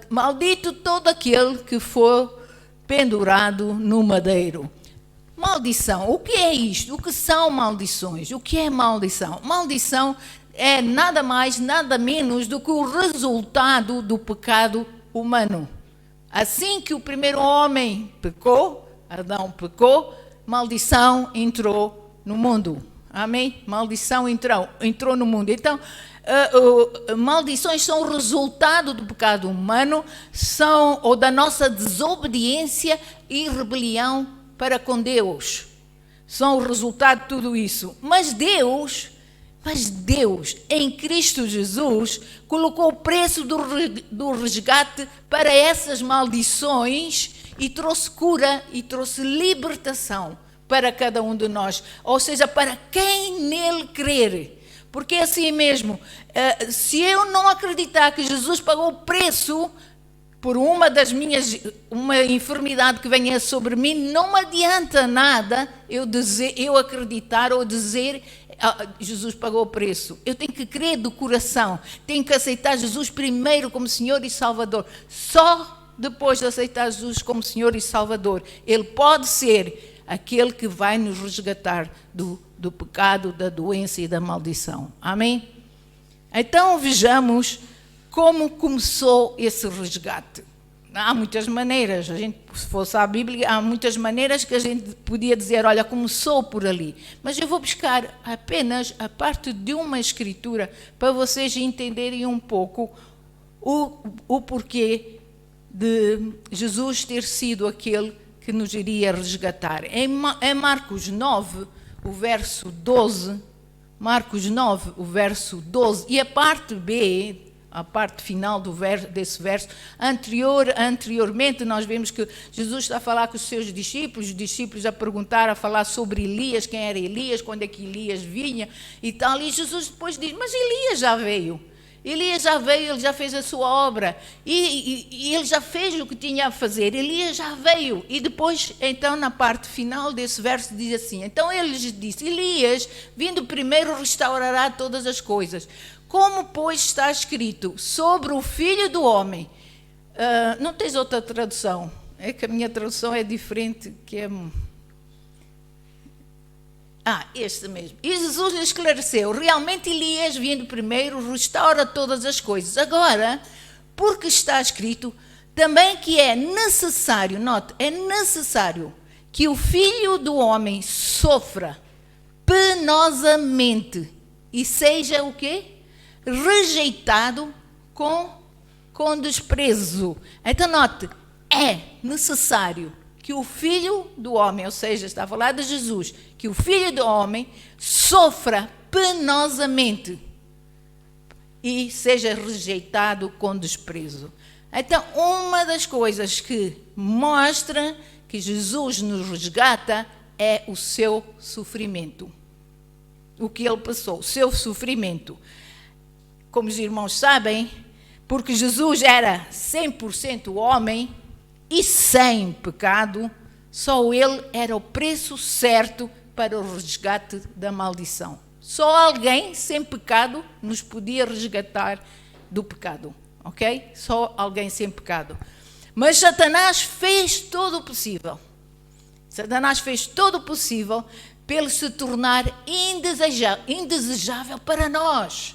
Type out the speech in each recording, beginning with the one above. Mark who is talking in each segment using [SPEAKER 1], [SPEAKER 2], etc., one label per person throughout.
[SPEAKER 1] Maldito todo aquele que for pendurado no madeiro. Maldição, o que é isto? O que são maldições? O que é maldição? Maldição é nada mais, nada menos do que o resultado do pecado humano. Assim que o primeiro homem pecou, Adão pecou, maldição entrou no mundo. Amém? Maldição entrou no mundo. Então, maldições são o resultado do pecado humano, ou da nossa desobediência e rebelião para com Deus. São o resultado de tudo isso. Mas Deus, em Cristo Jesus, colocou o preço do resgate para essas maldições e trouxe cura e trouxe libertação para cada um de nós. Ou seja, para quem nele crer. Porque é assim mesmo, se eu não acreditar que Jesus pagou o preço por uma enfermidade que venha sobre mim, não me adianta nada eu acreditar ou dizer Jesus pagou o preço. Eu tenho que crer do coração, tenho que aceitar Jesus primeiro como Senhor e Salvador. Só depois de aceitar Jesus como Senhor e Salvador, Ele pode ser aquele que vai nos resgatar do pecado, da doença e da maldição. Amém? Então vejamos como começou esse resgate. Há muitas maneiras, se fosse a Bíblia, há muitas maneiras que a gente podia dizer, olha, começou por ali. Mas eu vou buscar apenas a parte de uma escritura para vocês entenderem um pouco o porquê de Jesus ter sido aquele que nos iria resgatar. Em Marcos 9, o verso 12, Marcos 9, o verso 12, e a parte B, a parte final desse verso, anteriormente nós vemos que Jesus está a falar com os seus discípulos, a perguntar, a falar sobre Elias, quem era Elias, quando é que Elias vinha e tal, e Jesus depois diz, mas Elias já veio, ele já fez a sua obra, e ele já fez o que tinha a fazer, Elias já veio, e depois, então, na parte final desse verso diz assim, então ele lhes disse, Elias, vindo primeiro, restaurará todas as coisas. Como, pois, está escrito sobre o Filho do Homem? Não tens outra tradução? É que a minha tradução é diferente, que é... este mesmo. E Jesus lhe esclareceu, realmente Elias, vindo primeiro, restaura todas as coisas. Agora, porque está escrito, também que é necessário, note, é necessário que o Filho do Homem sofra penosamente e seja o quê? Rejeitado com desprezo. Então, note, é necessário que o Filho do Homem, ou seja, está a falar de Jesus, que o Filho do Homem sofra penosamente e seja rejeitado com desprezo. Então, uma das coisas que mostra que Jesus nos resgata é o seu sofrimento. O que ele passou, o seu sofrimento. Como os irmãos sabem, porque Jesus era 100% homem e sem pecado, só ele era o preço certo para o resgate da maldição. Só alguém sem pecado nos podia resgatar do pecado, ok? Só alguém sem pecado. Mas Satanás fez todo o possível. Satanás fez todo o possível para ele se tornar indesejável para nós,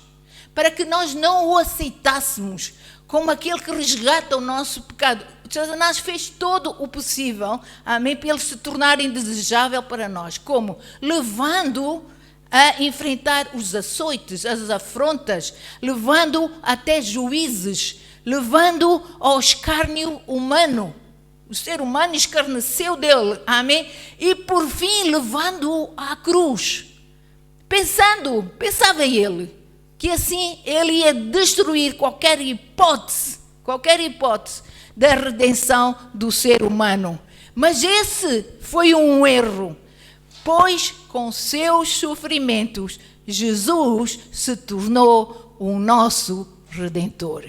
[SPEAKER 1] para que nós não o aceitássemos como aquele que resgata o nosso pecado. Satanás fez todo o possível, amém, para ele se tornar indesejável para nós. Como? Levando a enfrentar os açoites, as afrontas, levando até juízes, levando ao escárnio humano. O ser humano escarneceu dele, amém? E por fim levando-o à cruz. Pensava ele, que assim ele ia destruir qualquer hipótese da redenção do ser humano. Mas esse foi um erro, pois com seus sofrimentos Jesus se tornou o nosso Redentor.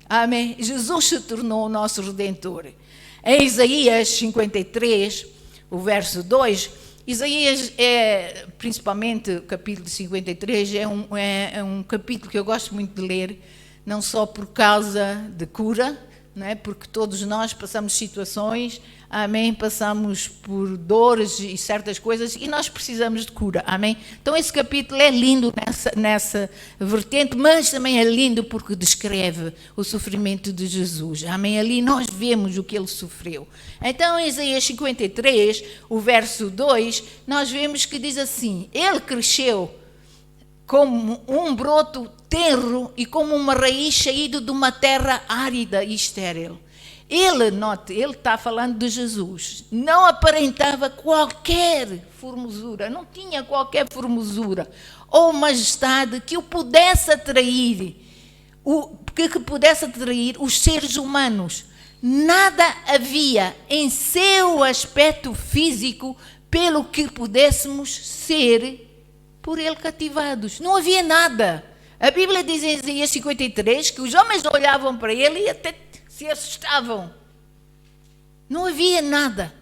[SPEAKER 1] Amém? Jesus se tornou o nosso Redentor. Em Isaías 53, o verso 2, Isaías principalmente o capítulo 53, é um capítulo que eu gosto muito de ler, não só por causa de cura, não é? Porque todos nós passamos situações, amém, passamos por dores e certas coisas e nós precisamos de cura, amém. Então esse capítulo é lindo nessa vertente, mas também é lindo porque descreve o sofrimento de Jesus, amém. Ali nós vemos o que ele sofreu. Então em Isaías 53, o verso 2, nós vemos que diz assim: ele cresceu como um broto tenro e como uma raiz saída de uma terra árida e estéril. Ele, note, ele está falando de Jesus, não aparentava qualquer formosura, não tinha qualquer formosura ou majestade que o pudesse atrair, que pudesse atrair os seres humanos. Nada havia em seu aspecto físico pelo que pudéssemos ser por ele cativados. Não havia nada. A Bíblia diz em Isaías 53 que os homens olhavam para ele e até se assustavam. Não havia nada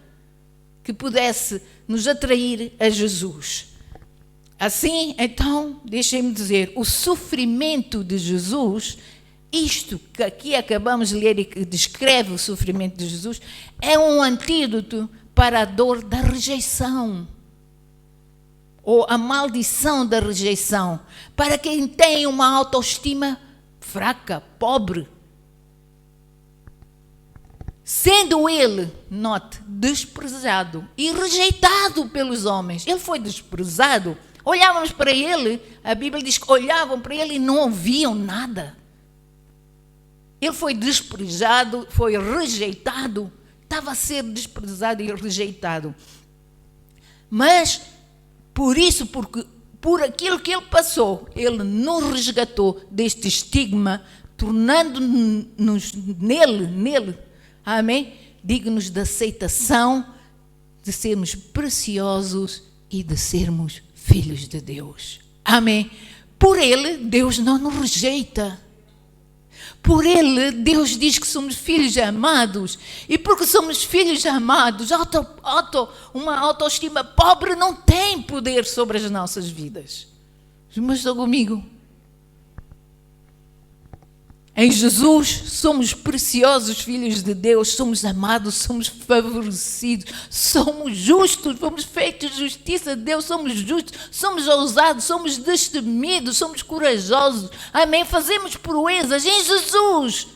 [SPEAKER 1] que pudesse nos atrair a Jesus. Assim, então, deixem-me dizer, o sofrimento de Jesus, isto que aqui acabamos de ler e que descreve o sofrimento de Jesus, é um antídoto para a dor da rejeição, ou a maldição da rejeição, para quem tem uma autoestima fraca, pobre. Sendo ele, note, desprezado e rejeitado pelos homens. Ele foi desprezado. Olhávamos para ele, a Bíblia diz que olhavam para ele e não ouviam nada. Ele foi desprezado, foi rejeitado, estava a ser desprezado e rejeitado. Mas porque por aquilo que ele passou, ele nos resgatou deste estigma, tornando-nos nele, amém, dignos de aceitação, de sermos preciosos e de sermos filhos de Deus. Amém. Por ele, Deus não nos rejeita. Por ele, Deus diz que somos filhos amados. E porque somos filhos amados, uma autoestima pobre não tem poder sobre as nossas vidas. Mas estão comigo? Em Jesus somos preciosos filhos de Deus, somos amados, somos favorecidos, somos justos, fomos feitos justiça de Deus, somos justos, somos ousados, somos destemidos, somos corajosos, amém? Fazemos proezas em Jesus.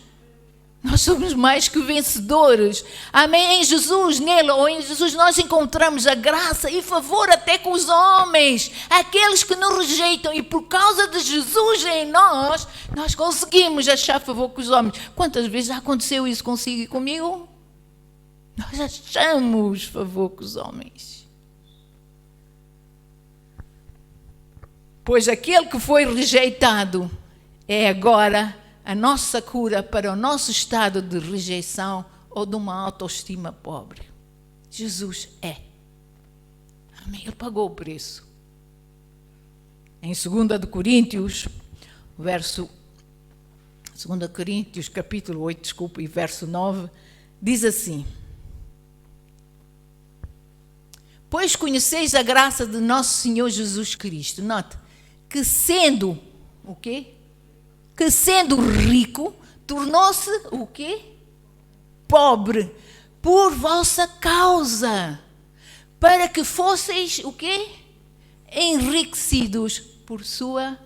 [SPEAKER 1] Nós somos mais que vencedores, amém? Em Jesus, nele ou em Jesus nós encontramos a graça e favor até com os homens, aqueles que nos rejeitam, e por causa de Jesus em nós conseguimos achar favor com os homens. Quantas vezes já aconteceu isso consigo e comigo? Nós achamos favor com os homens. Pois aquele que foi rejeitado é agora a nossa cura para o nosso estado de rejeição ou de uma autoestima pobre. Jesus é. Amém. Ele pagou o preço. Em 2 Coríntios, capítulo 8, e verso 9, diz assim: pois conheceis a graça de nosso Senhor Jesus Cristo. Note, que sendo, o quê? Que sendo rico, tornou-se o quê? Pobre, por vossa causa, para que fosseis o quê? Enriquecidos por sua...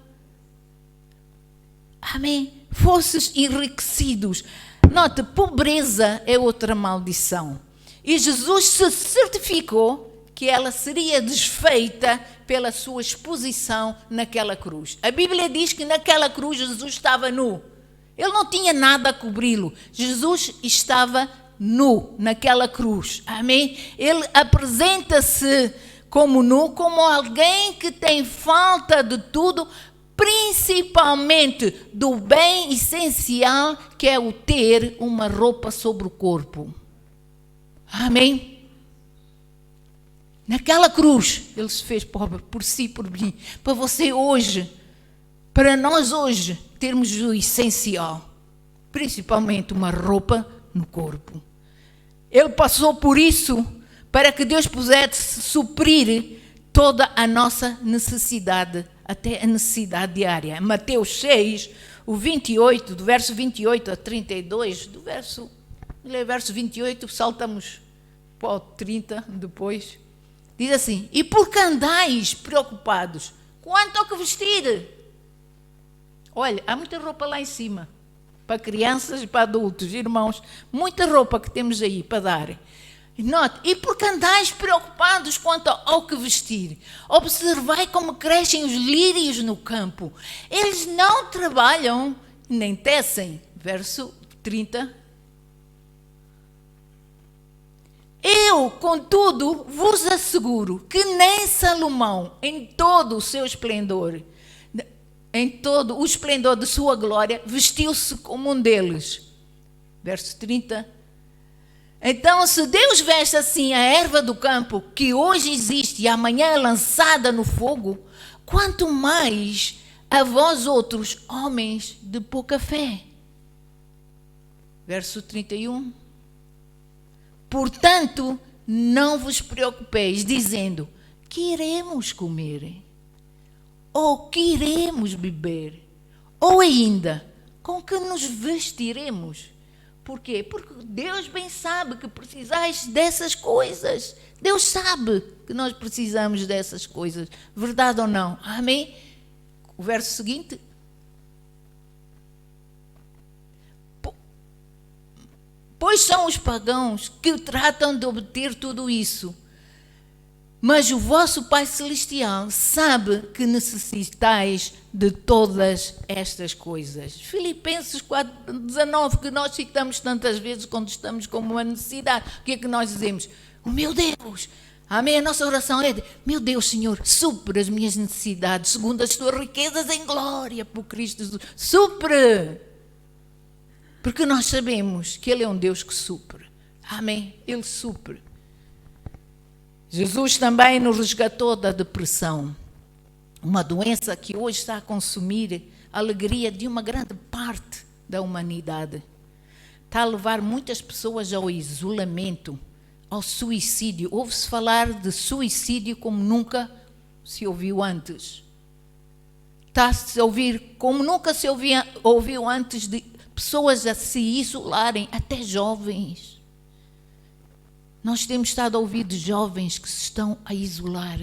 [SPEAKER 1] Amém? Fosses enriquecidos. Note, pobreza é outra maldição. E Jesus se certificou que ela seria desfeita pela sua exposição naquela cruz. A Bíblia diz que naquela cruz Jesus estava nu. Ele não tinha nada a cobri-lo. Jesus estava nu naquela cruz. Amém? Ele apresenta-se como nu, como alguém que tem falta de tudo, principalmente do bem essencial, que é o ter uma roupa sobre o corpo. Amém? Naquela cruz, ele se fez pobre por si, por mim, para você hoje, para nós hoje, termos o essencial, principalmente uma roupa no corpo. Ele passou por isso para que Deus pudesse suprir toda a nossa necessidade, até a necessidade diária. Mateus 6, o 28, do verso 28 a 32, verso 28, saltamos para o 30 depois, diz assim: e por que andais preocupados quanto ao que vestir? Olha, há muita roupa lá em cima, para crianças e para adultos, irmãos, muita roupa que temos aí para dar. Note, e por que andais preocupados quanto ao que vestir? Observai como crescem os lírios no campo. Eles não trabalham, nem tecem. Verso 30. Eu, contudo, vos asseguro que nem Salomão, em todo o seu esplendor, em todo o esplendor de sua glória, vestiu-se como um deles. Verso 30. Então, se Deus veste assim a erva do campo, que hoje existe e amanhã é lançada no fogo, quanto mais a vós outros, homens de pouca fé. Verso 31. Portanto, não vos preocupeis, dizendo, que iremos comer? Ou que iremos beber? Ou ainda, com que nos vestiremos? Por quê? Porque Deus bem sabe que precisais dessas coisas. Deus sabe que nós precisamos dessas coisas. Verdade ou não? Amém? O verso seguinte. Pois são os pagãos que tratam de obter tudo isso. Mas o vosso Pai Celestial sabe que necessitais de todas estas coisas. Filipenses 4:19, que nós citamos tantas vezes quando estamos com uma necessidade. O que é que nós dizemos? O meu Deus, amém, a nossa oração é de, meu Deus, Senhor, supre as minhas necessidades, segundo as tuas riquezas em glória, por Cristo Jesus. Supre! Porque nós sabemos que Ele é um Deus que supre. Amém, Ele supre. Jesus também nos resgatou da depressão, uma doença que hoje está a consumir a alegria de uma grande parte da humanidade. Está a levar muitas pessoas ao isolamento, ao suicídio. Ouve-se falar de suicídio como nunca se ouviu antes. Está-se a ouvir como nunca se ouviu antes, de pessoas a se isolarem, até jovens. Nós temos estado a ouvir de jovens que se estão a isolar,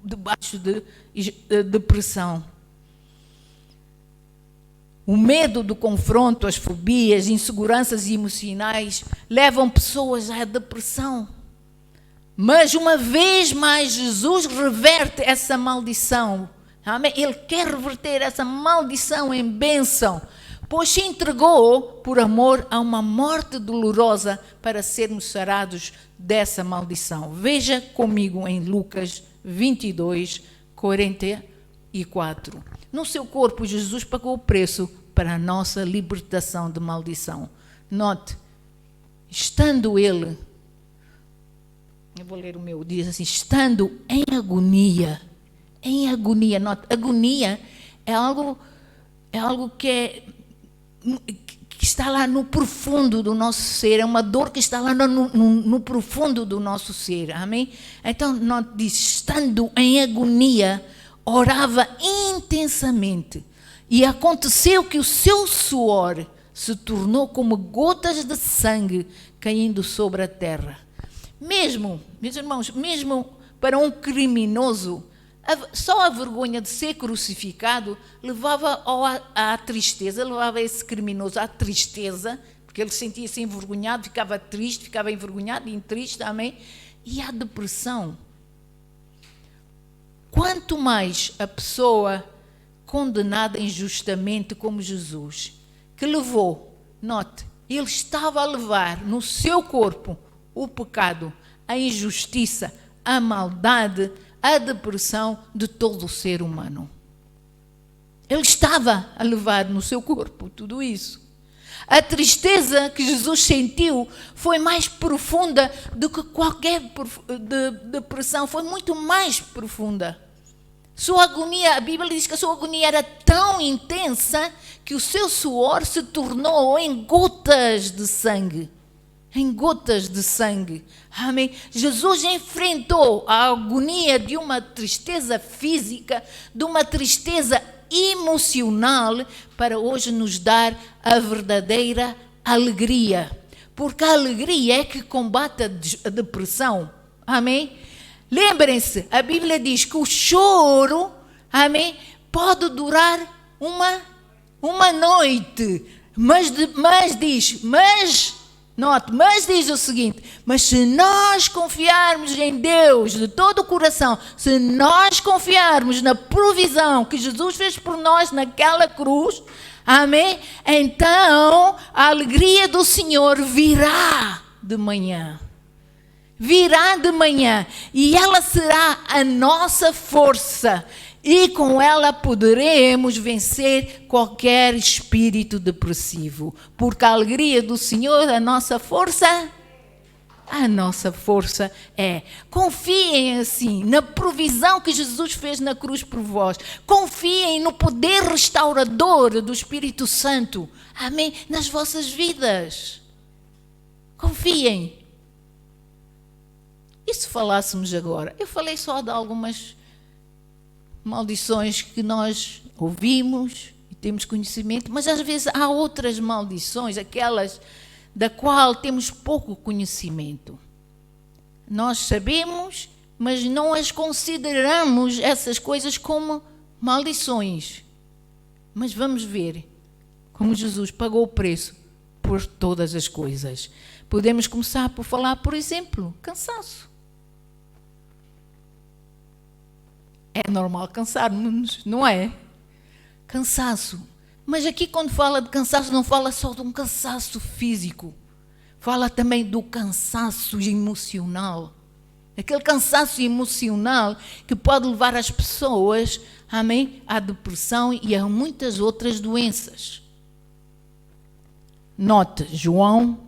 [SPEAKER 1] debaixo de depressão. O medo do confronto, as fobias, inseguranças emocionais levam pessoas à depressão. Mas uma vez mais Jesus reverte essa maldição. Amém? Ele quer reverter essa maldição em bênção, pois se entregou por amor a uma morte dolorosa para sermos sarados dessa maldição. Veja comigo em Lucas 22, 44. No seu corpo, Jesus pagou o preço para a nossa libertação de maldição. Note, estando ele, eu vou ler o meu, diz assim, estando em agonia, note, agonia é algo que está lá no profundo do nosso ser, é uma dor que está lá no profundo do nosso ser, amém? Então, nós diz, estando em agonia, orava intensamente, e aconteceu que o seu suor se tornou como gotas de sangue caindo sobre a terra. Mesmo, meus irmãos, mesmo para um criminoso, só a vergonha de ser crucificado levava à tristeza, levava esse criminoso à tristeza, porque ele sentia-se envergonhado, ficava triste, ficava envergonhado e triste, amém? E à depressão. Quanto mais a pessoa condenada injustamente como Jesus, que levou, note, ele estava a levar no seu corpo o pecado, a injustiça, a maldade, a depressão de todo o ser humano. Ele estava a levar no seu corpo tudo isso. A tristeza que Jesus sentiu foi mais profunda do que qualquer depressão, foi muito mais profunda. Sua agonia, a Bíblia diz que a sua agonia era tão intensa que o seu suor se tornou em gotas de sangue. Em gotas de sangue. Amém? Jesus enfrentou a agonia de uma tristeza física, de uma tristeza emocional para hoje nos dar a verdadeira alegria. Porque a alegria é que combate a depressão. Amém? Lembrem-se, a Bíblia diz que o choro, amém, pode durar uma noite. Mas diz o seguinte: mas se nós confiarmos em Deus de todo o coração, se nós confiarmos na provisão que Jesus fez por nós naquela cruz, amém? Então a alegria do Senhor virá de manhã. Virá de manhã e ela será a nossa força. E com ela poderemos vencer qualquer espírito depressivo. Porque a alegria do Senhor, a nossa força é. Confiem assim na provisão que Jesus fez na cruz por vós. Confiem no poder restaurador do Espírito Santo. Amém? Nas vossas vidas. Confiem. E se falássemos agora? Eu falei só de algumas maldições que nós ouvimos e temos conhecimento, mas às vezes há outras maldições, aquelas da qual temos pouco conhecimento. Nós sabemos, mas não as consideramos essas coisas como maldições. Mas vamos ver como Jesus pagou o preço por todas as coisas. Podemos começar por falar, por exemplo, cansaço. É normal cansarmos, não é? Cansaço. Mas aqui quando fala de cansaço, não fala só de um cansaço físico. Fala também do cansaço emocional. Aquele cansaço emocional que pode levar as pessoas, amém, à depressão e a muitas outras doenças. Note, João,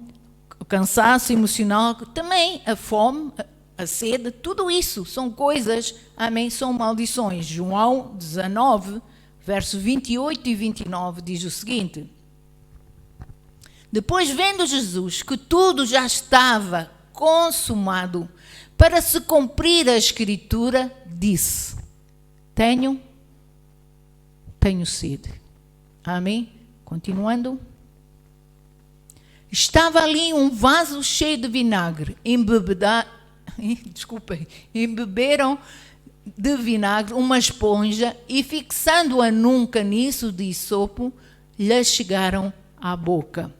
[SPEAKER 1] o cansaço emocional, também a fome, a sede, tudo isso são coisas, amém, são maldições. João 19, verso 28 e 29 diz o seguinte: depois, vendo Jesus que tudo já estava consumado, para se cumprir a Escritura, disse: tenho sede. Amém? Continuando. Estava ali um vaso cheio de vinagre. Embeberam de vinagre uma esponja e, fixando-a num caniço de isopo, lhe chegaram à boca.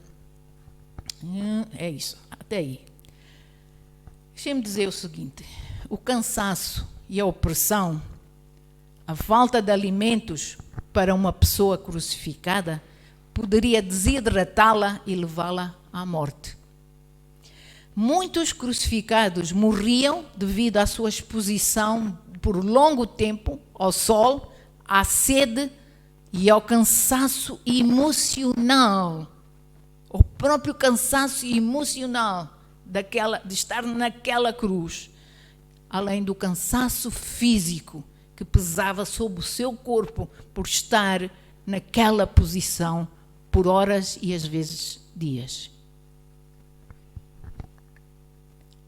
[SPEAKER 1] É isso, até aí. Deixem-me dizer o seguinte: o cansaço e a opressão, a falta de alimentos para uma pessoa crucificada, poderia desidratá-la e levá-la à morte. Muitos crucificados morriam devido à sua exposição por longo tempo ao sol, à sede e ao cansaço emocional. O próprio cansaço emocional de estar naquela cruz, além do cansaço físico que pesava sobre o seu corpo por estar naquela posição por horas e às vezes dias.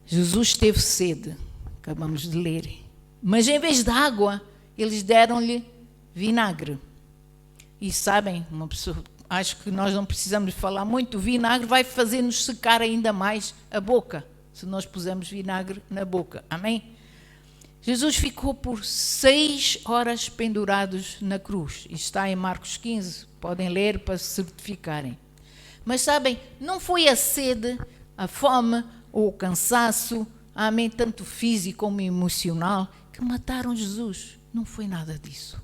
[SPEAKER 1] Jesus teve sede, acabamos de ler, mas em vez de água, eles deram-lhe vinagre. E sabem, uma pessoa, acho que nós não precisamos falar muito, o vinagre vai fazer-nos secar ainda mais a boca, se nós pusermos vinagre na boca. Amém? Jesus ficou por 6 horas pendurados na cruz. Isto está em Marcos 15, podem ler para se certificarem. Mas sabem, não foi a sede, a fome ou o cansaço, amém, tanto físico como emocional, que mataram Jesus. Não foi nada disso.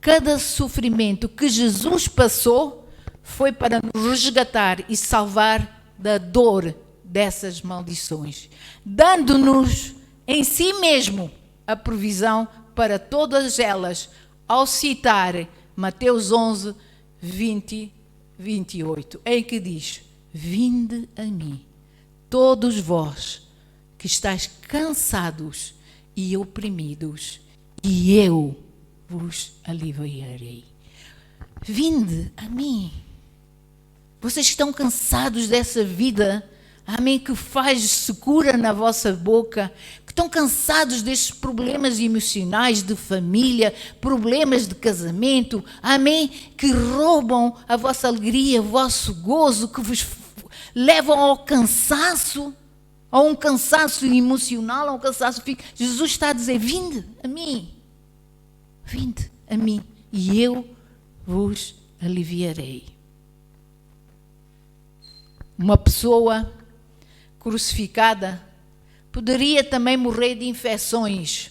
[SPEAKER 1] Cada sofrimento que Jesus passou foi para nos resgatar e salvar da dor dessas maldições, dando-nos em si mesmo a provisão para todas elas, ao citar Mateus 11, 20, 28, em que diz: vinde a mim, todos vós que estáis cansados e oprimidos, e eu vos aliviarei. Vinde a mim. Vocês estão cansados dessa vida, amém, que faz secura na vossa boca, que Estão cansados destes problemas emocionais de família, problemas de casamento, amém? Que roubam a vossa alegria, o vosso gozo, que vos levam ao cansaço, a um cansaço emocional, a um cansaço físico. Jesus está a dizer: vinde a mim, e eu vos aliviarei. Uma pessoa crucificada poderia também morrer de infecções,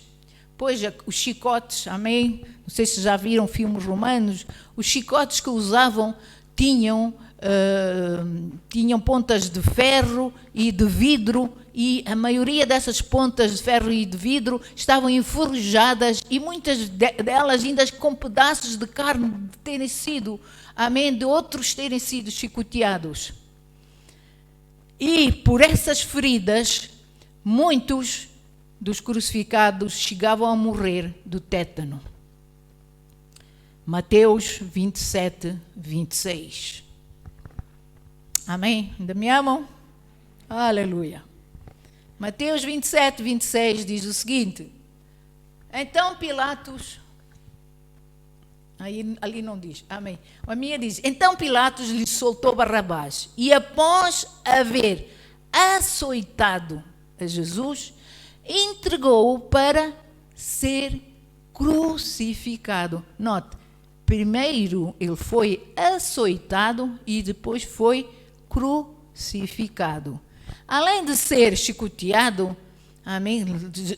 [SPEAKER 1] pois os chicotes, amém? Não sei se já viram filmes romanos, os chicotes que usavam tinham pontas de ferro e de vidro, e a maioria dessas pontas de ferro e de vidro estavam enferrujadas, e muitas delas ainda com pedaços de carne de terem sido, amém, de outros terem sido chicoteados. E por essas feridas, muitos dos crucificados chegavam a morrer do tétano. Mateus 27, 26. Amém? Ainda me amam? Aleluia. Mateus 27, 26 diz o seguinte: então Pilatos, ali não diz, amém. A minha diz: então Pilatos lhe soltou Barrabás, e após haver açoitado a Jesus, entregou-o para ser crucificado. Note, primeiro ele foi açoitado e depois foi crucificado. Além de ser chicoteado, amém,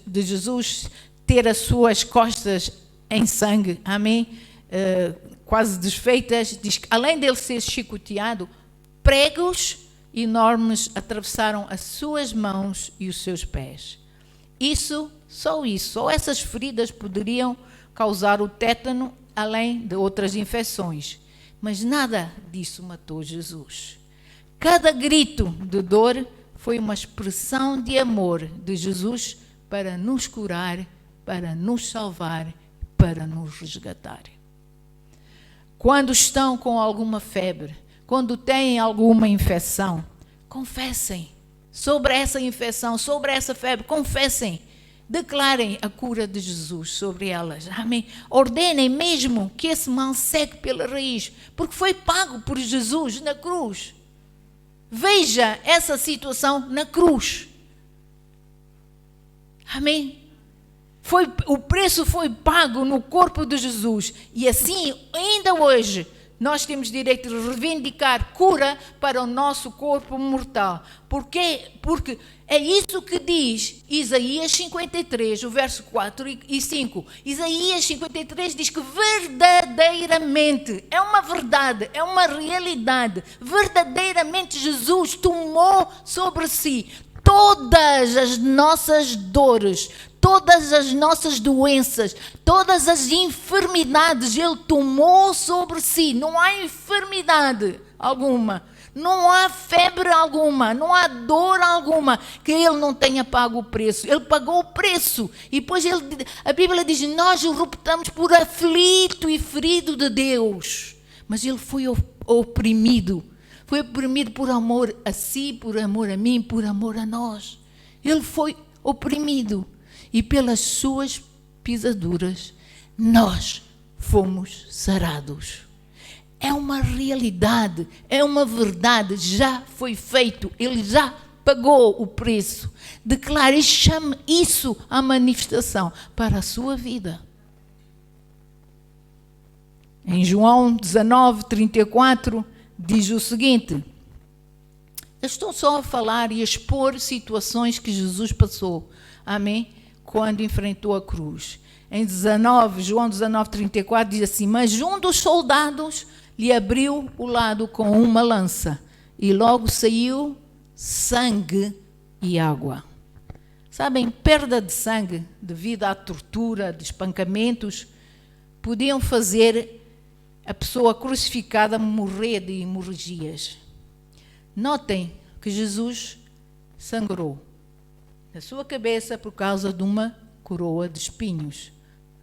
[SPEAKER 1] de Jesus ter as suas costas em sangue, amém, quase desfeitas, diz que além dele ser chicoteado, pregos enormes atravessaram as suas mãos e os seus pés. Só essas feridas poderiam causar o tétano, além de outras infecções. Mas nada disso matou Jesus. Cada grito de dor foi uma expressão de amor de Jesus para nos curar, para nos salvar, para nos resgatar. Quando estão com alguma febre, quando têm alguma infecção, confessem sobre essa infecção, sobre essa febre, confessem, declarem a cura de Jesus sobre elas, amém? Ordenem mesmo que esse mal seque pela raiz, porque foi pago por Jesus na cruz. Veja essa situação na cruz, amém? O preço foi pago no corpo de Jesus, e assim, ainda hoje, nós temos direito de reivindicar cura para o nosso corpo mortal. Porquê? Porque é isso que diz Isaías 53, o verso 4 e 5. Isaías 53 diz que verdadeiramente, é uma verdade, é uma realidade, verdadeiramente Jesus tomou sobre si todas as nossas dores, todas as nossas doenças, todas as enfermidades, Ele tomou sobre si. Não há enfermidade alguma, não há febre alguma, não há dor alguma que Ele não tenha pago o preço. Ele pagou o preço. E depois a Bíblia diz: nós o reputamos por aflito e ferido de Deus. Mas Ele foi oprimido. Foi oprimido por amor a si, por amor a mim, por amor a nós. Ele foi oprimido. E pelas suas pisaduras, nós fomos sarados. É uma realidade, é uma verdade, já foi feito, Ele já pagou o preço. Declare e chame isso à manifestação para a sua vida. Em João 19, 34, diz o seguinte: eu estou só a falar e a expor situações que Jesus passou, amém? Quando enfrentou a cruz. Em João 19, 34, diz assim: mas um dos soldados lhe abriu o lado com uma lança, e logo saiu sangue e água. Sabem, perda de sangue devido à tortura, de espancamentos, podiam fazer a pessoa crucificada morrer de hemorragias. Notem que Jesus sangrou na sua cabeça por causa de uma coroa de espinhos.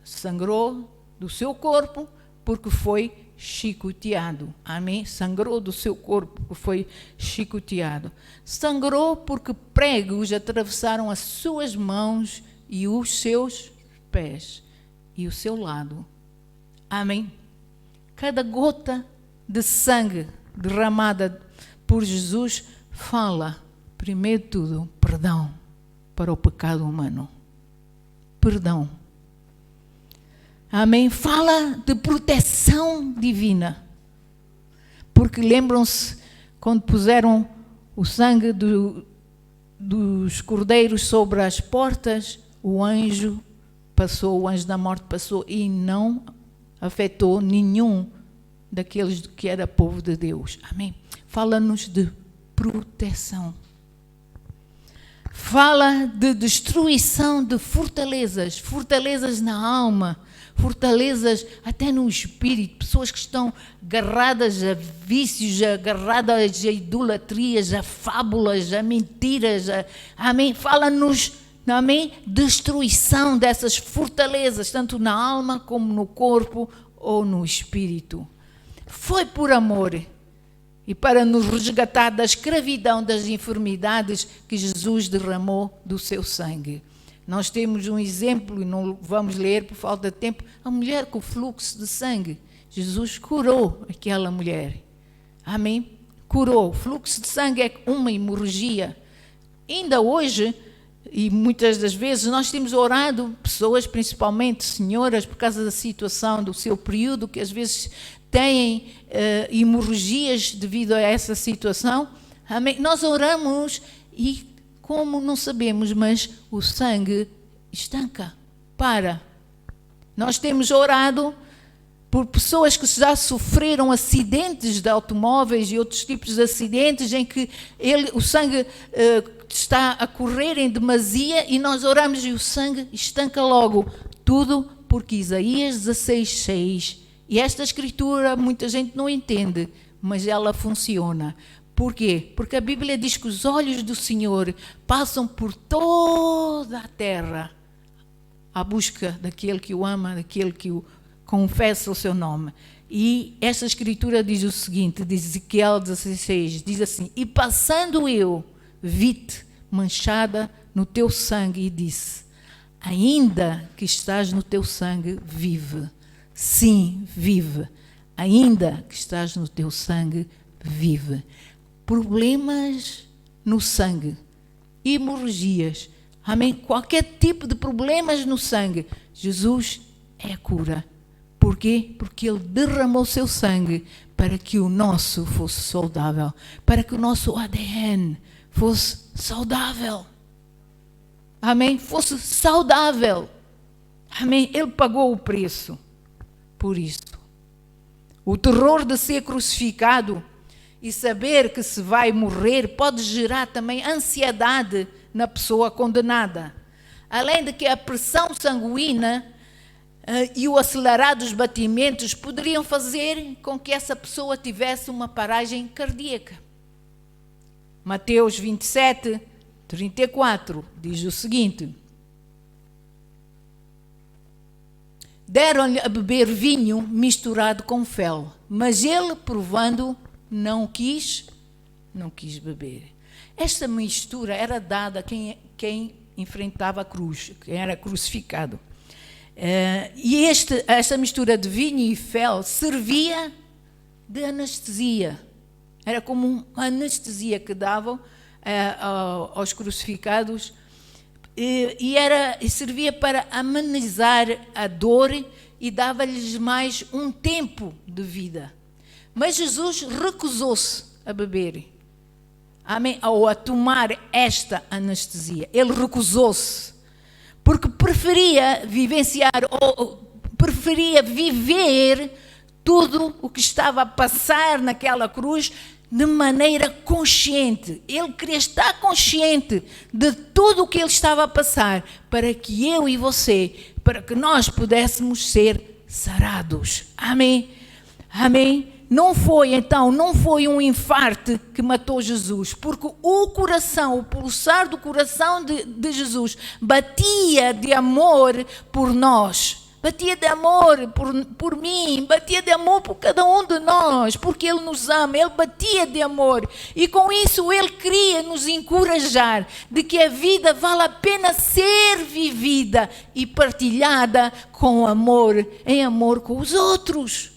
[SPEAKER 1] Sangrou do seu corpo porque foi chicoteado. Amém? Sangrou do seu corpo, porque foi chicoteado. Sangrou porque pregos atravessaram as suas mãos e os seus pés e o seu lado. Amém? Cada gota de sangue derramada por Jesus fala, primeiro de tudo, perdão para o pecado humano. Perdão. Amém? Fala de proteção divina. Porque lembram-se quando puseram o sangue dos cordeiros sobre as portas, o anjo da morte passou e não afetou nenhum daqueles que era povo de Deus. Amém? Fala-nos de proteção. Fala de destruição de fortalezas, fortalezas na alma, fortalezas até no espírito, pessoas que estão agarradas a vícios, agarradas a idolatrias, a fábulas, a mentiras. Amém? Fala-nos, amém, destruição dessas fortalezas, tanto na alma como no corpo ou no espírito. Foi por amor e para nos resgatar da escravidão, das enfermidades que Jesus derramou do seu sangue. Nós temos um exemplo, e não vamos ler por falta de tempo, a mulher com fluxo de sangue. Jesus curou aquela mulher. Amém? Curou. Fluxo de sangue é uma hemorragia. Ainda hoje, e muitas das vezes, nós temos orado, pessoas, principalmente senhoras, por causa da situação do seu período, que às vezes têm hemorragias devido a essa situação. Amém? Nós oramos e, como não sabemos, mas o sangue estanca, para. Nós temos orado por pessoas que já sofreram acidentes de automóveis e outros tipos de acidentes em que o sangue está a correr em demasia e nós oramos e o sangue estanca logo. Tudo porque Isaías 16:6. E esta escritura muita gente não entende, mas ela funciona. Por quê? Porque a Bíblia diz que os olhos do Senhor passam por toda a terra à busca daquele que o ama, daquele que o confessa o seu nome. E esta escritura diz o seguinte, diz Ezequiel 16:6, diz assim: e passando eu, vi-te manchada no teu sangue e disse, ainda que estás no teu sangue, vive. Sim, vive. Ainda que estás no teu sangue, vive. Problemas no sangue, hemorragias, amém? Qualquer tipo de problemas no sangue, Jesus é a cura. Por quê? Porque Ele derramou o seu sangue para que o nosso fosse saudável, para que o nosso ADN fosse saudável. Amém? Fosse saudável. Amém? Ele pagou o preço por isto. O terror de ser crucificado e saber que se vai morrer pode gerar também ansiedade na pessoa condenada. Além de que a pressão sanguínea e o acelerar dos batimentos poderiam fazer com que essa pessoa tivesse uma paragem cardíaca. Mateus 27:34 diz o seguinte: deram-lhe a beber vinho misturado com fel, mas ele, provando, não quis beber. Esta mistura era dada a quem enfrentava a cruz, quem era crucificado. E esta mistura de vinho e fel servia de anestesia. Era como uma anestesia que davam aos crucificados e servia para amenizar a dor e dava-lhes mais um tempo de vida. Mas Jesus recusou-se a beber, amém, ou a tomar esta anestesia. Ele recusou-se, porque preferia vivenciar, ou preferia viver tudo o que estava a passar naquela cruz de maneira consciente. Ele queria estar consciente de tudo o que ele estava a passar, para que eu e você, para que nós pudéssemos ser sarados. Amém? Amém? Não foi um infarto que matou Jesus, porque o pulsar do coração de Jesus batia de amor por nós. batia de amor por mim, batia de amor por cada um de nós, porque Ele nos ama, Ele batia de amor. E com isso Ele queria nos encorajar de que a vida vale a pena ser vivida e partilhada com amor, em amor com os outros.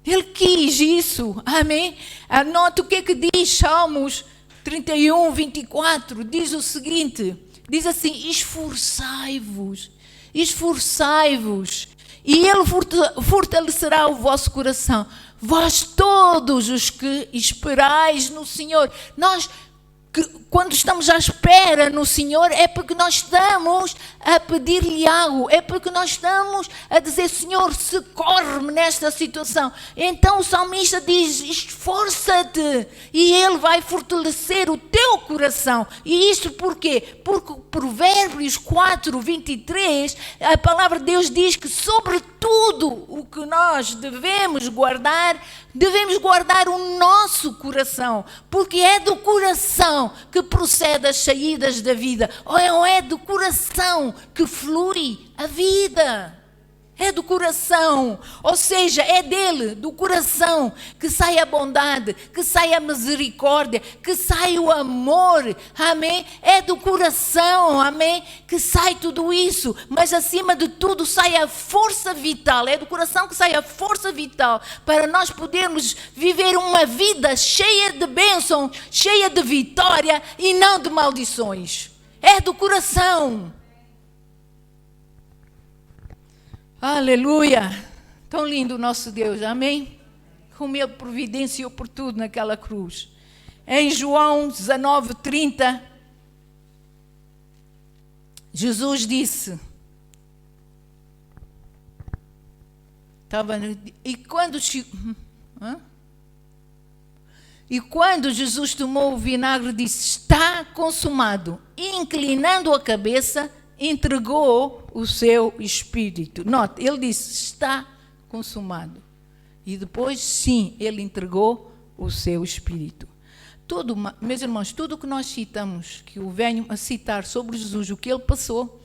[SPEAKER 1] Ele quis isso, amém? Anote o que é que diz Salmos 31, 24, diz o seguinte, diz assim, esforçai-vos, e Ele fortalecerá o vosso coração, vós todos os que esperais no Senhor. Nós, quando estamos à espera no Senhor, é porque nós estamos a pedir-lhe algo, é porque nós estamos a dizer, Senhor, socorre-me nesta situação. Então o salmista diz, esforça-te, e Ele vai fortalecer o teu coração. E isto por quê? Porque Provérbios 4, 23, a palavra de Deus diz que sobre tudo o que nós devemos guardar o nosso coração, porque é do coração que procede as saídas da vida, ou é do coração que flui a vida. É do coração, ou seja, é dele, do coração, que sai a bondade, que sai a misericórdia, que sai o amor, amém? É do coração, amém? Que sai tudo isso, mas acima de tudo sai a força vital, é do coração que sai a força vital, para nós podermos viver uma vida cheia de bênção, cheia de vitória e não de maldições. É do coração. Aleluia! Tão lindo o nosso Deus, amém? Como Ele providenciou por tudo naquela cruz. Em João 19, 30, Jesus disse, e quando Jesus tomou o vinagre, disse, está consumado. E inclinando a cabeça, entregou o seu espírito. Note, ele disse, está consumado. E depois, sim, ele entregou o seu espírito. Meus irmãos, tudo o que nós citamos, que eu venho a citar sobre Jesus, o que ele passou,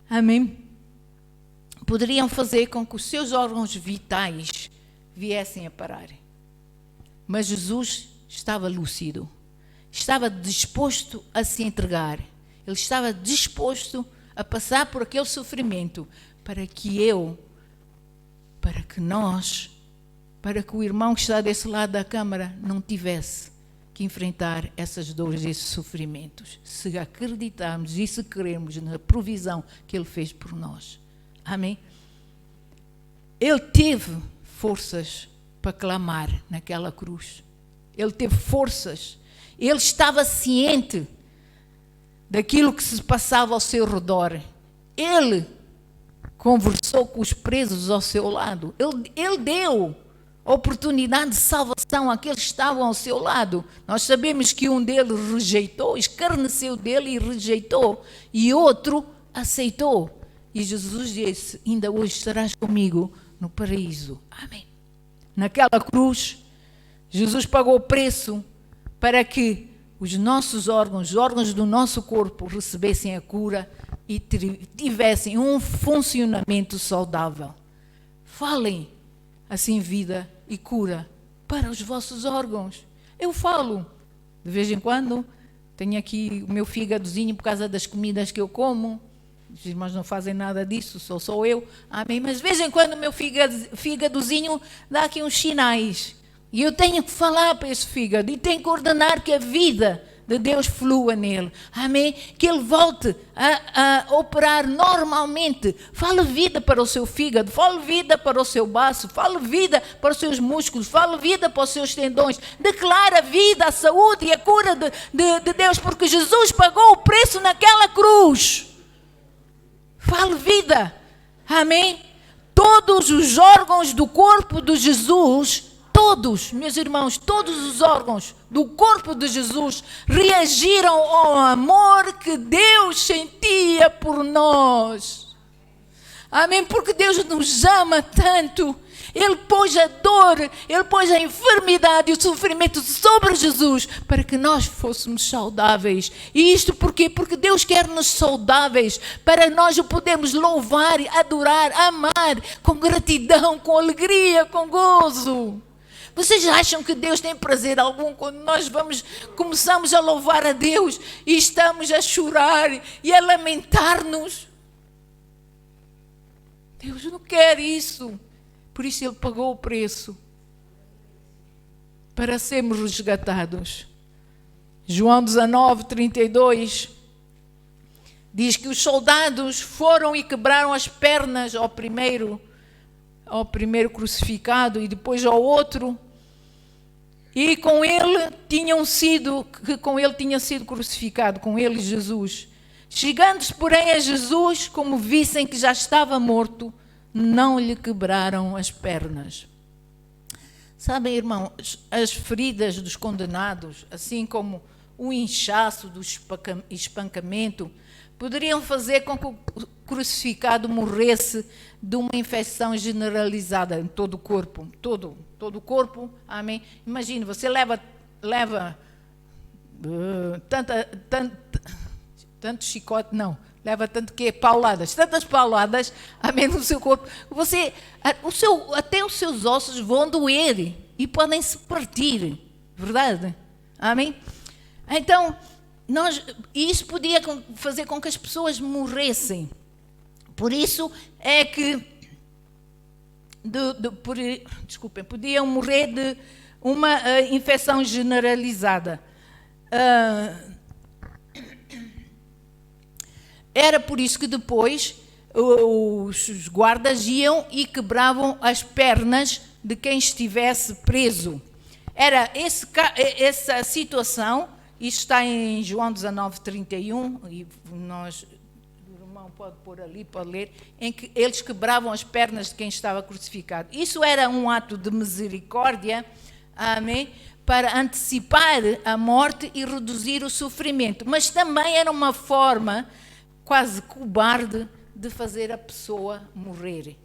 [SPEAKER 1] amém, poderiam fazer com que os seus órgãos vitais viessem a parar. Mas Jesus estava lúcido, estava disposto a se entregar. Ele estava disposto a passar por aquele sofrimento para que o irmão que está desse lado da câmara não tivesse que enfrentar essas dores, esses sofrimentos. Se acreditarmos e se crermos na provisão que Ele fez por nós. Amém? Ele teve forças para clamar naquela cruz. Ele teve forças. Ele estava ciente daquilo que se passava ao seu redor. Ele conversou com os presos ao seu lado. Ele deu oportunidade de salvação àqueles que estavam ao seu lado. Nós sabemos que um deles rejeitou, escarneceu dele e rejeitou, e outro aceitou. E Jesus disse, ainda hoje estarás comigo no paraíso. Amém. Naquela cruz, Jesus pagou o preço para que os nossos órgãos, os órgãos do nosso corpo recebessem a cura e tivessem um funcionamento saudável. Falem assim vida e cura para os vossos órgãos. Eu falo, de vez em quando, tenho aqui o meu fígadozinho por causa das comidas que eu como. Os irmãos não fazem nada disso, sou eu. Amém? Mas de vez em quando o meu fígadozinho dá aqui uns sinais. E eu tenho que falar para esse fígado e tenho que ordenar que a vida de Deus flua nele. Amém? Que ele volte a operar normalmente. Fale vida para o seu fígado, fale vida para o seu baço, fale vida para os seus músculos, fale vida para os seus tendões. Declara a vida, a saúde e a cura de Deus, porque Jesus pagou o preço naquela cruz. Fale vida. Amém? Todos os órgãos do corpo de Jesus, todos, meus irmãos, todos os órgãos do corpo de Jesus reagiram ao amor que Deus sentia por nós. Amém? Porque Deus nos ama tanto. Ele pôs a dor, Ele pôs a enfermidade e o sofrimento sobre Jesus para que nós fôssemos saudáveis. E isto porquê? Porque Deus quer-nos saudáveis para nós o podermos louvar, adorar, amar com gratidão, com alegria, com gozo. Vocês acham que Deus tem prazer algum quando nós começamos a louvar a Deus e estamos a chorar e a lamentar-nos? Deus não quer isso. Por isso Ele pagou o preço para sermos resgatados. João 19:32 diz que os soldados foram e quebraram as pernas ao primeiro crucificado e depois ao outro, e com ele tinha sido crucificado, com ele Jesus. Chegando-se, porém, a Jesus, como vissem que já estava morto, não lhe quebraram as pernas. Sabem, irmãos, as feridas dos condenados, assim como o inchaço do espancamento, poderiam fazer com que o crucificado morresse de uma infecção generalizada em todo o corpo. Todo o corpo, amém? Imagine, você leva tanto chicote, não, leva tanto que tantas pauladas, amém, no seu corpo. Até os seus ossos vão doer e podem se partir, verdade? Amém? Então, isso podia fazer com que as pessoas morressem. Por isso é que podiam morrer de uma infecção generalizada. Era por isso que depois os guardas iam e quebravam as pernas de quem estivesse preso. Era essa situação. Isto está em João 19:31, e o irmão pode pôr ali, pode ler, em que eles quebravam as pernas de quem estava crucificado. Isso era um ato de misericórdia, amém, para antecipar a morte e reduzir o sofrimento. Mas também era uma forma quase cobarde de fazer a pessoa morrer.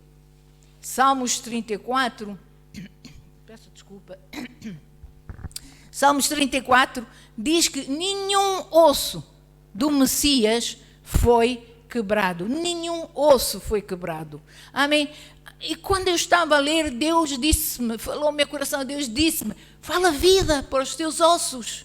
[SPEAKER 1] Salmos 34, peço desculpa, Salmos 34 diz que nenhum osso do Messias foi quebrado. Nenhum osso foi quebrado. Amém? E quando eu estava a ler, Deus disse-me, falou ao meu coração, Deus disse-me, fala vida para os teus ossos.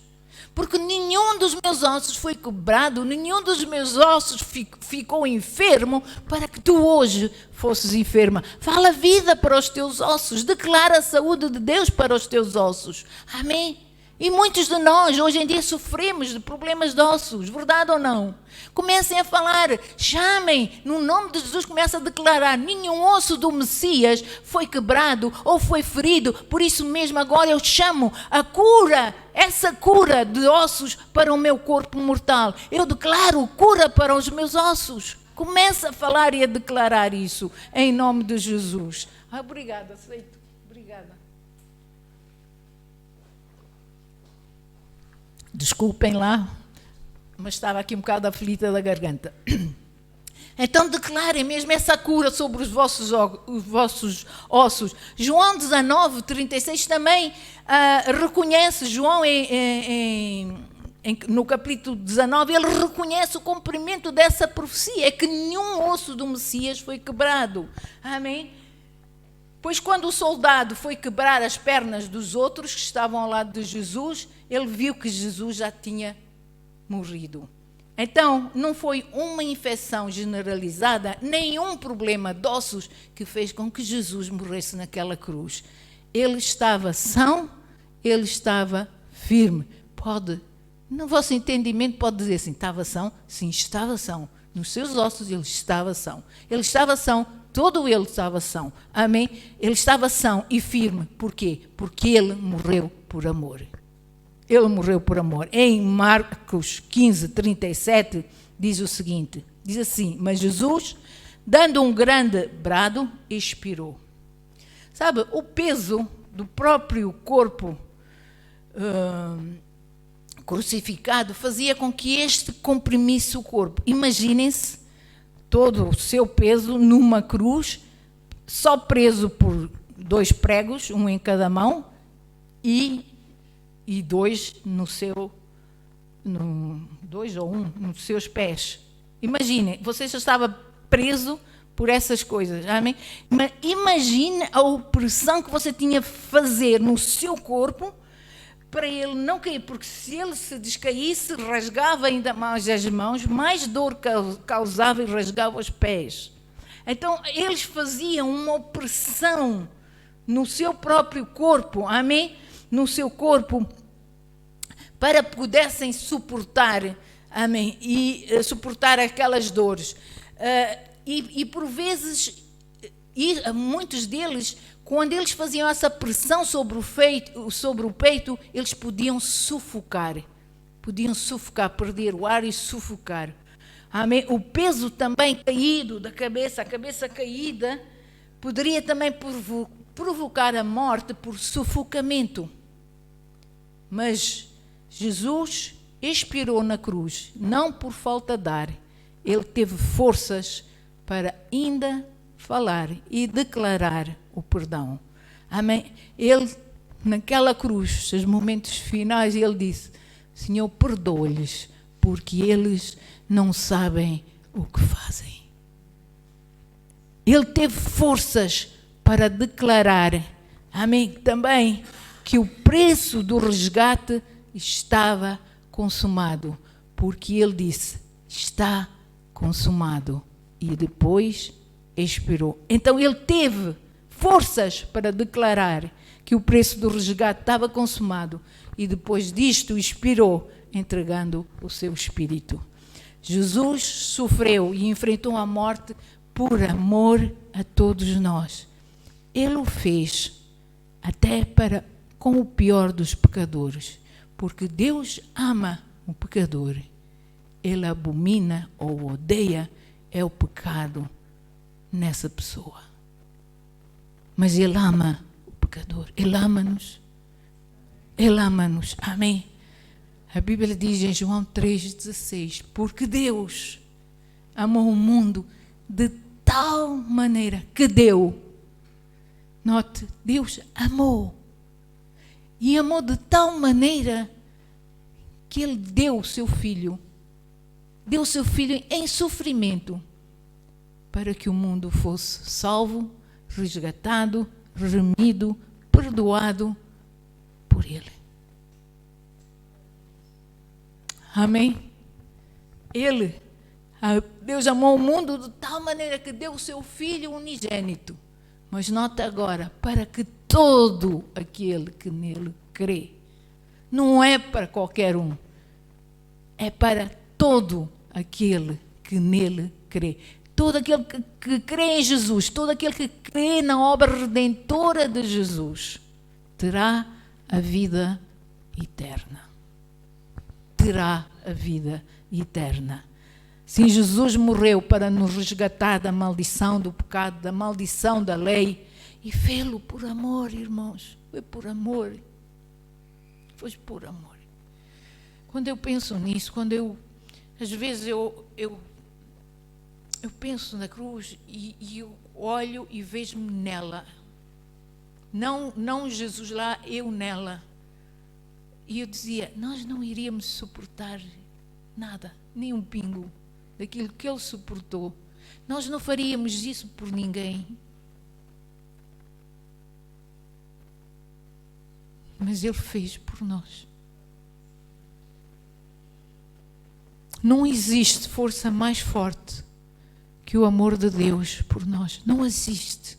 [SPEAKER 1] Porque nenhum dos meus ossos foi quebrado, nenhum dos meus ossos ficou enfermo para que tu hoje fosses enferma. Fala vida para os teus ossos, declara a saúde de Deus para os teus ossos. Amém? E muitos de nós hoje em dia sofremos de problemas de ossos, verdade ou não? Comecem a falar, chamem, no nome de Jesus, comecem a declarar, nenhum osso do Messias foi quebrado ou foi ferido, por isso mesmo agora eu chamo a cura, essa cura de ossos para o meu corpo mortal. Eu declaro cura para os meus ossos. Comece a falar e a declarar isso, em nome de Jesus. Obrigada, aceito. Obrigada. Desculpem lá, mas estava aqui um bocado aflita da garganta. Então declarem mesmo essa cura sobre os vossos ossos. João 19:36 também reconhece, João no capítulo 19, ele reconhece o cumprimento dessa profecia, é que nenhum osso do Messias foi quebrado. Amém? Pois quando o soldado foi quebrar as pernas dos outros que estavam ao lado de Jesus, ele viu que Jesus já tinha morrido. Então, não foi uma infecção generalizada, nenhum problema de ossos que fez com que Jesus morresse naquela cruz. Ele estava são, ele estava firme. No vosso entendimento, pode dizer assim, estava são? Sim, estava são. Nos seus ossos, ele estava são. Ele estava são. Todo ele estava são. Amém? Ele estava são e firme. Por quê? Porque ele morreu por amor. Ele morreu por amor. Em Marcos 15:37 diz o seguinte, diz assim, mas Jesus, dando um grande brado, expirou. Sabe, o peso do próprio corpo crucificado fazia com que este comprimisse o corpo. Imaginem-se todo o seu peso numa cruz, só preso por 2 pregos, um em cada mão, e 2 no seu, 2 ou 1 nos seus pés. Imaginem, você já estava preso por essas coisas, amém? Mas imagine a opressão que você tinha que fazer no seu corpo para ele não cair, porque se ele se descaísse, rasgava ainda mais as mãos, mais dor causava e rasgava os pés. Então, eles faziam uma opressão no seu próprio corpo, amém? No seu corpo, para pudessem suportar, amém? E suportar aquelas dores. E por vezes, muitos deles, quando eles faziam essa pressão sobre o peito, eles podiam sufocar, perder o ar e sufocar. Amém? O peso também caído da cabeça, a cabeça caída, poderia também provocar a morte por sufocamento. Mas Jesus expirou na cruz, não por falta de ar. Ele teve forças para ainda falar e declarar o perdão. Amém? Ele, naquela cruz, nos momentos finais, ele disse: Senhor, perdoa-lhes, porque eles não sabem o que fazem. Ele teve forças para declarar, amém, também, que o preço do resgate estava consumado, porque ele disse: está consumado, e depois expirou. Então ele teve forças para declarar que o preço do resgate estava consumado, e depois disto expirou, entregando o seu espírito. Jesus sofreu e enfrentou a morte por amor a todos nós. Ele o fez até para com o pior dos pecadores, porque Deus ama o pecador. Ele abomina ou odeia é o pecado nessa pessoa. Mas Ele ama o pecador. Ele ama-nos. Ele ama-nos. Amém? A Bíblia diz em João 3,16: porque Deus amou o mundo de tal maneira que deu. Note, Deus amou. E amou de tal maneira que Ele deu o seu Filho. Deu o seu Filho em sofrimento para que o mundo fosse salvo, resgatado, remido, perdoado por Ele. Amém? Deus amou o mundo de tal maneira que deu o seu Filho unigênito. Mas nota agora, para que todo aquele que nele crê. Não é para qualquer um. É para todo aquele que nele crê. Todo aquele que crê em Jesus, todo aquele que crê na obra redentora de Jesus, terá a vida eterna. Terá a vida eterna. Sim, Jesus morreu para nos resgatar da maldição do pecado, da maldição da lei, e fê-lo por amor, irmãos. Foi por amor. Foi por amor. Quando eu penso nisso, às vezes eu penso na cruz e eu olho e vejo-me nela. Não Jesus lá, eu nela. E eu dizia, nós não iríamos suportar nada, nem um pingo daquilo que Ele suportou. Nós não faríamos isso por ninguém. Mas Ele fez por nós. Não existe força mais forte que o amor de Deus por nós. Não existe.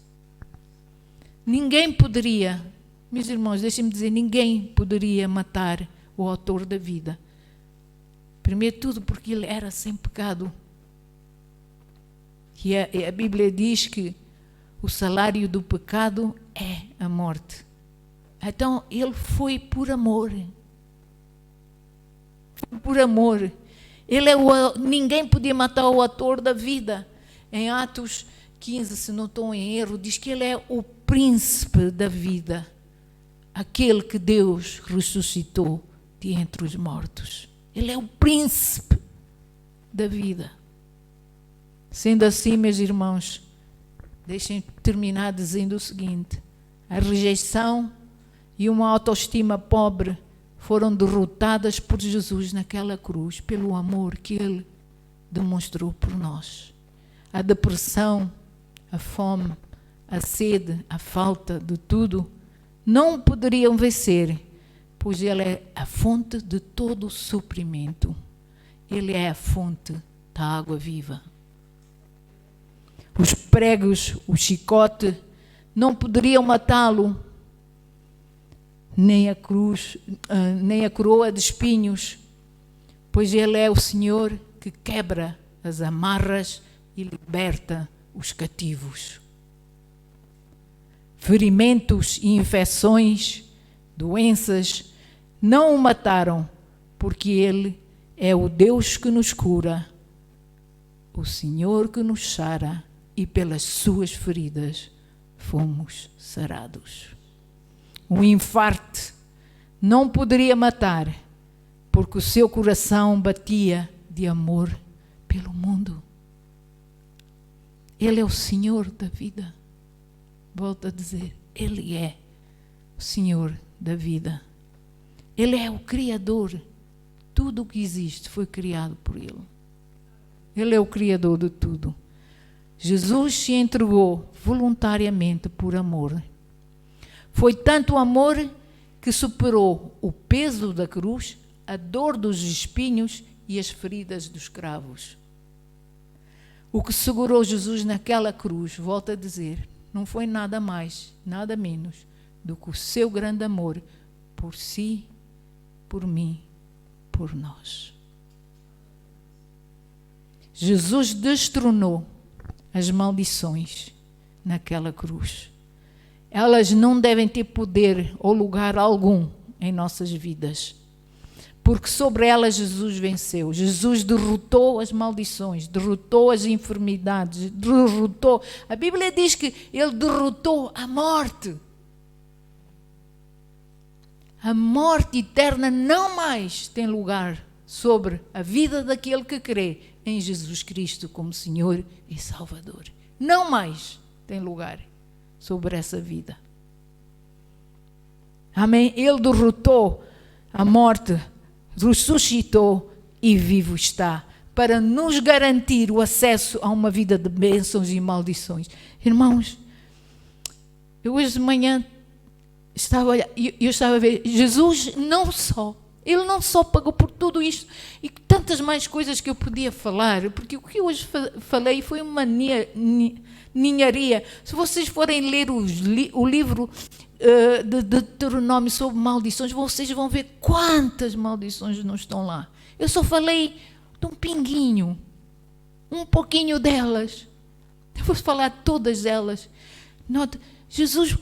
[SPEAKER 1] Ninguém poderia, meus irmãos, deixem-me dizer, ninguém poderia matar o autor da vida. Primeiro de tudo porque ele era sem pecado. E a Bíblia diz que o salário do pecado é a morte. Então ele foi por amor. Foi por amor. Ninguém podia matar o autor da vida. Em Atos 15, se não estou em erro, diz que ele é o príncipe da vida. Aquele que Deus ressuscitou de entre os mortos. Ele é o príncipe da vida. Sendo assim, meus irmãos, deixem terminar dizendo o seguinte: a rejeição e uma autoestima pobre foram derrotadas por Jesus naquela cruz, pelo amor que Ele demonstrou por nós. A depressão, a fome, a sede, a falta de tudo, não poderiam vencer, pois Ele é a fonte de todo o suprimento. Ele é a fonte da água viva. Os pregos, o chicote, não poderiam matá-lo, nem a cruz, nem a coroa de espinhos, pois Ele é o Senhor que quebra as amarras e liberta os cativos. Ferimentos e infecções, doenças, não o mataram, porque Ele é o Deus que nos cura, o Senhor que nos sara, e pelas suas feridas fomos sarados. O infarto não poderia matar, porque o seu coração batia de amor pelo mundo. Ele é o Senhor da vida. Volto a dizer, Ele é o Senhor da vida. Ele é o Criador. Tudo o que existe foi criado por Ele. Ele é o Criador de tudo. Jesus se entregou voluntariamente por amor. Foi tanto amor que superou o peso da cruz, a dor dos espinhos e as feridas dos cravos. O que segurou Jesus naquela cruz, volto a dizer, não foi nada mais, nada menos do que o seu grande amor por si, por mim, por nós. Jesus destronou as maldições naquela cruz. Elas não devem ter poder ou lugar algum em nossas vidas, porque sobre elas Jesus venceu. Jesus derrotou as maldições, derrotou as enfermidades, derrotou. A Bíblia diz que Ele derrotou a morte. A morte eterna não mais tem lugar sobre a vida daquele que crê em Jesus Cristo como Senhor e Salvador. Não mais tem lugar sobre essa vida. Amém? Ele derrotou a morte, ressuscitou e vivo está, para nos garantir o acesso a uma vida de bênçãos e maldições. Irmãos, eu hoje de manhã estava a ver, Jesus Ele não só pagou por tudo isto e tantas mais coisas que eu podia falar, porque o que eu hoje falei foi uma ninharia. Se vocês forem ler o livro de Deuteronômio sobre maldições, vocês vão ver quantas maldições não estão lá. Eu só falei de um pinguinho, um pouquinho delas. Eu vou falar todas elas. Note, Jesus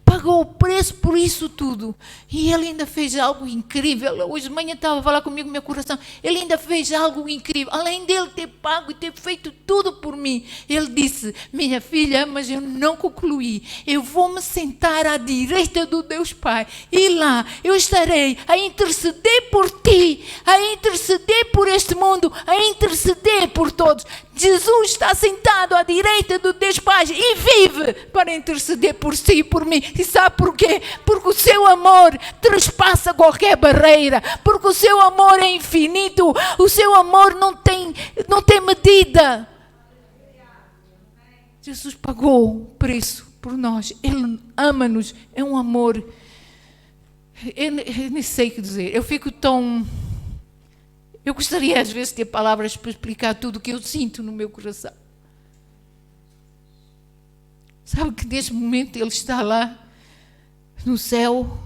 [SPEAKER 1] pagou o preço por isso tudo. E Ele ainda fez algo incrível. Hoje de manhã estava a falar comigo no meu coração. Ele ainda fez algo incrível. Além dele ter pago e ter feito tudo por mim, Ele disse, minha filha, mas eu não concluí. Eu vou me sentar à direita do Deus Pai. E lá eu estarei a interceder por ti, a interceder por este mundo, a interceder por todos. Jesus está sentado à direita do Deus Pai e vive para interceder por si e por mim. E sabe por quê? Porque o seu amor trespassa qualquer barreira. Porque o seu amor é infinito. O seu amor não tem medida. Jesus pagou o preço por nós. Ele ama-nos. É um amor. Eu nem sei o que dizer. Eu fico tão... Eu gostaria às vezes de ter palavras para explicar tudo o que eu sinto no meu coração. Sabe que neste momento Ele está lá no céu,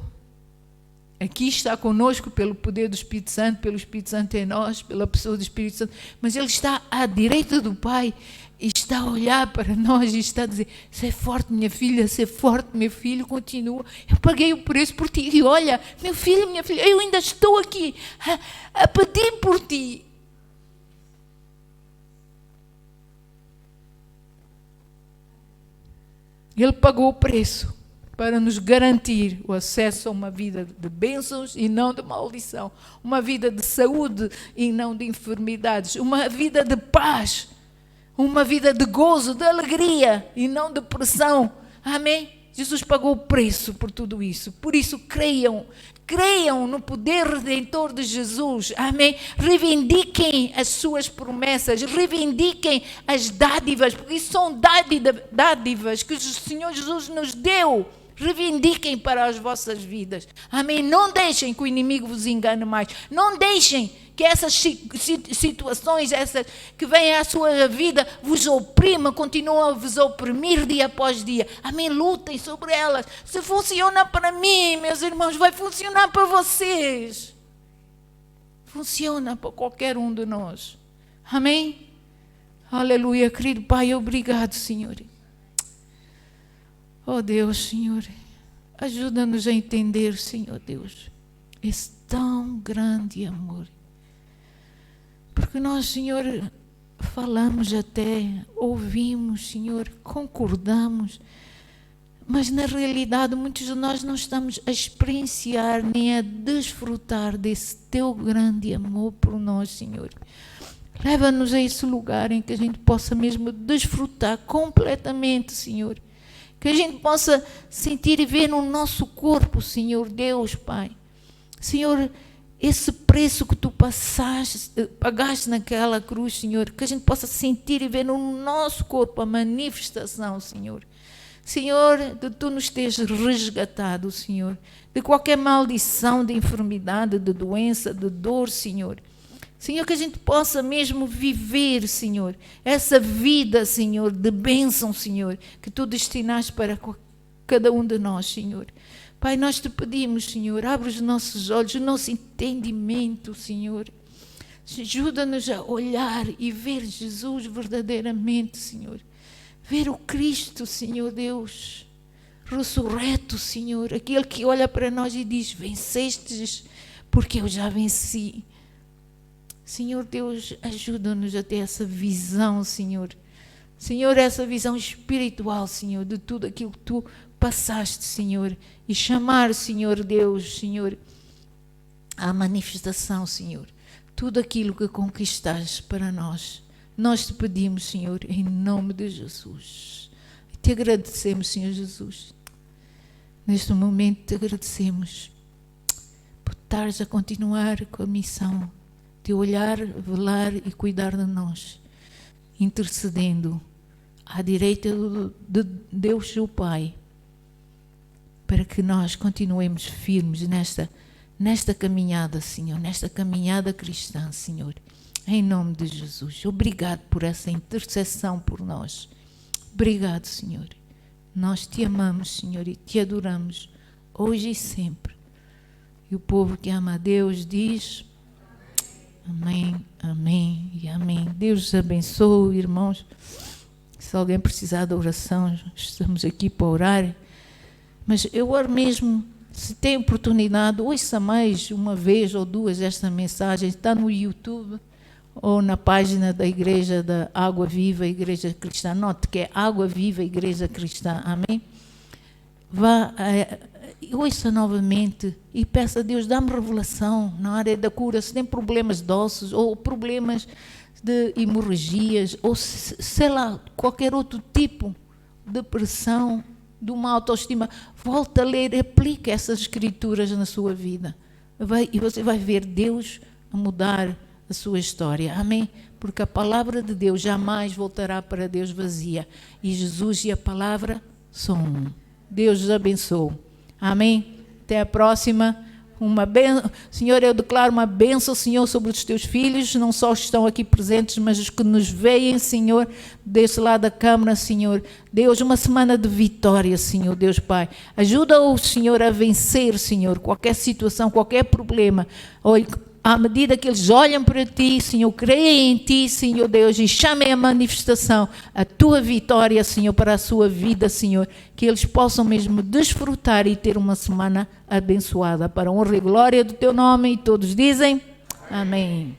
[SPEAKER 1] aqui está conosco pelo poder do Espírito Santo, pelo Espírito Santo em nós, pela pessoa do Espírito Santo, mas Ele está à direita do Pai e está a olhar para nós e está a dizer, ser forte minha filha, ser forte meu filho, continua, eu paguei o preço por ti e olha, meu filho, minha filha, eu ainda estou aqui a pedir por ti. Ele pagou o preço para nos garantir o acesso a uma vida de bênçãos e não de maldição, uma vida de saúde e não de enfermidades, uma vida de paz, uma vida de gozo, de alegria e não de pressão. Amém? Jesus pagou o preço por tudo isso. Por isso, creiam no poder redentor de Jesus. Amém? Reivindiquem as suas promessas, reivindiquem as dádivas, porque isso são dádivas que o Senhor Jesus nos deu. Reivindiquem para as vossas vidas. Amém? Não deixem que o inimigo vos engane mais. Não deixem que essas situações, essas que vêm à sua vida, vos oprimam, continuam a vos oprimir dia após dia. Amém? Lutem sobre elas. Se funciona para mim, meus irmãos, vai funcionar para vocês. Funciona para qualquer um de nós. Amém? Aleluia, querido Pai, obrigado, Senhor. Oh Deus, Senhor, ajuda-nos a entender, Senhor Deus, esse tão grande amor. Porque nós, Senhor, falamos até, ouvimos, Senhor, concordamos, mas na realidade muitos de nós não estamos a experienciar nem a desfrutar desse teu grande amor por nós, Senhor. Leva-nos a esse lugar em que a gente possa mesmo desfrutar completamente, Senhor. Que a gente possa sentir e ver no nosso corpo, Senhor Deus, Pai. Senhor, esse preço que tu pagaste naquela cruz, Senhor, que a gente possa sentir e ver no nosso corpo a manifestação, Senhor. Senhor, de tu nos teres resgatado, Senhor, de qualquer maldição, de enfermidade, de doença, de dor, Senhor. Senhor, que a gente possa mesmo viver, Senhor, essa vida, Senhor, de bênção, Senhor, que tu destinaste para cada um de nós, Senhor. Pai, nós te pedimos, Senhor, abre os nossos olhos, o nosso entendimento, Senhor. Ajuda-nos a olhar e ver Jesus verdadeiramente, Senhor. Ver o Cristo, Senhor Deus, ressurreto, Senhor, aquele que olha para nós e diz, vencestes, porque eu já venci. Senhor Deus, ajuda-nos a ter essa visão, Senhor. Senhor, essa visão espiritual, Senhor, de tudo aquilo que tu passaste, Senhor. E chamar, Senhor Deus, Senhor, à manifestação, Senhor. Tudo aquilo que conquistaste para nós. Nós te pedimos, Senhor, em nome de Jesus. E te agradecemos, Senhor Jesus. Neste momento te agradecemos por estares a continuar com a missão de olhar, velar e cuidar de nós, intercedendo à direita de Deus, o Pai, para que nós continuemos firmes nesta caminhada, Senhor, nesta caminhada cristã, Senhor, em nome de Jesus. Obrigado por essa intercessão por nós. Obrigado, Senhor. Nós te amamos, Senhor, e te adoramos, hoje e sempre. E o povo que ama a Deus diz... Amém, amém e amém. Deus os abençoe, irmãos. Se alguém precisar de oração, estamos aqui para orar. Mas eu oro mesmo, se tem oportunidade, ouça mais uma vez ou duas esta mensagem. Está no YouTube ou na página da Igreja da Água Viva, Igreja Cristã. Note que é Água Viva, Igreja Cristã. Amém? Vá... ouça novamente e peça a Deus, dá-me revelação na área da cura, se tem problemas de ossos ou problemas de hemorragias ou sei lá, qualquer outro tipo de pressão, de uma autoestima, volta a ler, aplique essas escrituras na sua vida e você vai ver Deus a mudar a sua história, amém? Porque a palavra de Deus jamais voltará para Deus vazia e Jesus e a palavra são um. Deus os abençoe. Amém? Até a próxima. Senhor, eu declaro uma bênção, Senhor, sobre os teus filhos, não só os que estão aqui presentes, mas os que nos veem, Senhor, desse lado da câmara, Senhor. Deus, uma semana de vitória, Senhor, Deus Pai. Ajuda-o, Senhor, a vencer, Senhor, qualquer situação, qualquer problema. À medida que eles olham para ti, Senhor, creem em ti, Senhor Deus, e chamem a manifestação, a tua vitória, Senhor, para a sua vida, Senhor, que eles possam mesmo desfrutar e ter uma semana abençoada, para a honra e glória do teu nome, e todos dizem amém.